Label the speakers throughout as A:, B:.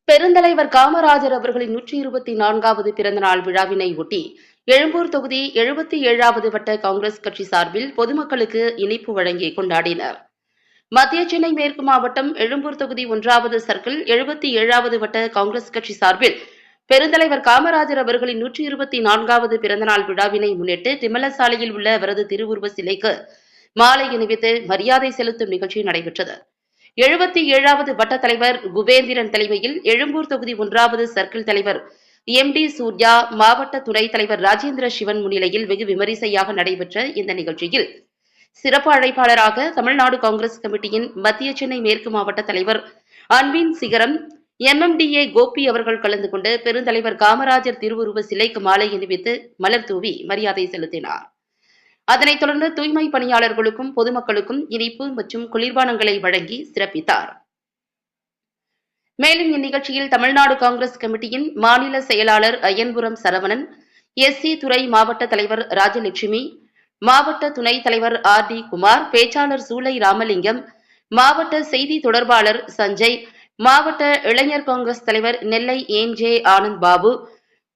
A: பெருந்தலைவர் காமராஜர் அவர்களின் 124வது பிறந்தநாள் விழாவினை ஒட்டி எழும்பூர் தொகுதி 77வது வட்ட காங்கிரஸ் கட்சி சார்பில் பொதுமக்களுக்கு இனிப்பு வழங்கி கொண்டாடினர். மத்திய சென்னை மேற்கு மாவட்டம் எழும்பூர் தொகுதி 1வது சர்க்கிள் 77வது வட்ட காங்கிரஸ் கட்சி சார்பில் பெருந்தலைவர் காமராஜர் அவர்களின் 124வது பிறந்தநாள் விழாவினை முன்னிட்டு திம்மல சாலையில் உள்ள அவரது திருவுருவ சிலைக்கு மாலை அணிவித்து மரியாதை செலுத்தும் நிகழ்ச்சி நடைபெற்றது. 77வது வட்ட தலைவர் குபேந்திரன் தலைமையில் எழும்பூர் தொகுதி 1வது சர்க்கிள் தலைவர் MD சூர்யா, மாவட்ட துணைத் தலைவர் ராஜேந்திர சிவன் முன்னிலையில் வெகு விமரிசையாக நடைபெற்ற இந்த நிகழ்ச்சியில் சிறப்பு அழைப்பாளராக தமிழ்நாடு காங்கிரஸ் கமிட்டியின் மத்திய சென்னை மேற்கு மாவட்ட தலைவர் அன்பின் சிகரம் MMDA கோபி அவர்கள் கலந்து கொண்டு பெருந்தலைவர் காமராஜர் திருவுருவ சிலைக்கு மாலை அணிவித்து மலர் தூவி மரியாதை செலுத்தினார். அதனைத் தொடர்ந்து தூய்மை பணியாளர்களுக்கும் பொதுமக்களுக்கும் இனிப்பு மற்றும் குளிர்பானங்களை வழங்கி சிறப்பித்தார். மேலும் இந்நிகழ்ச்சியில் தமிழ்நாடு காங்கிரஸ் கமிட்டியின் மாநில செயலாளர் அய்யன்புரம் சரவணன், SC துறை மாவட்ட தலைவர் ராஜலட்சுமி, மாவட்ட துணைத் தலைவர் RD குமார், பேச்சாளர் சூளை ராமலிங்கம், மாவட்ட செய்தி தொடர்பாளர் சஞ்சய், மாவட்ட இளைஞர் காங்கிரஸ் தலைவர் நெல்லை MJ ஆனந்த் பாபு,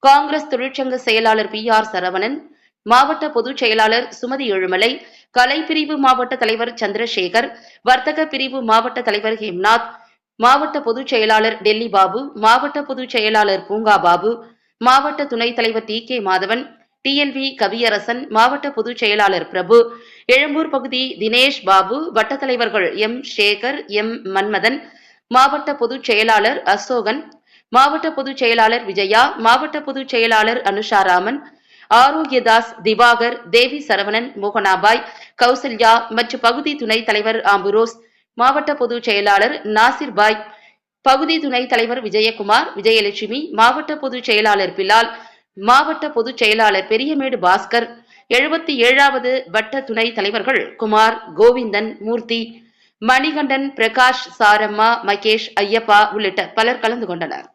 A: காங்கிரஸ் தொழிற்சங்க செயலாளர் PR சரவணன், மாவட்ட பொதுச் செயலாளர் சுமதி எழுமலை, கலைப்பிரிவு மாவட்ட தலைவர் சந்திரசேகர், வர்த்தக பிரிவு மாவட்ட தலைவர் ஹேம்நாத், மாவட்ட பொதுச் செயலாளர் டெல்லி பாபு, மாவட்ட பொதுச் செயலாளர் பூங்கா பாபு, மாவட்ட துணைத் தலைவர் TK மாதவன், TLV கவியரசன், மாவட்ட பொதுச் செயலாளர் பிரபு, எழும்பூர் பகுதி தினேஷ் பாபு, வட்ட தலைவர்கள் M சேகர், M மன்மதன், மாவட்ட பொதுச் செயலாளர் அசோகன், மாவட்ட பொதுச் செயலாளர் விஜயா, மாவட்ட பொதுச் செயலாளர் அனுஷாராமன், ஆரோக்கியதாஸ், திவாகர், தேவி சரவணன், மோகனாபாய், கௌசல்யா மற்றும் பகுதி துணைத் தலைவர் ஆம்புரோஸ், மாவட்ட பொதுச் செயலாளர் நாசிர்பாய், பகுதி துணைத் தலைவர் விஜயகுமார், விஜயலட்சுமி, மாவட்ட பொதுச் செயலாளர் பிலால், மாவட்ட பொதுச் செயலாளர் பெரியமேடு பாஸ்கர், 77வது வட்ட துணைத் தலைவர்கள் குமார், கோவிந்தன், மூர்த்தி, மணிகண்டன், பிரகாஷ், சாரம்மா, மகேஷ், ஐயப்பா உள்ளிட்ட பலர் கலந்து கொண்டனர்.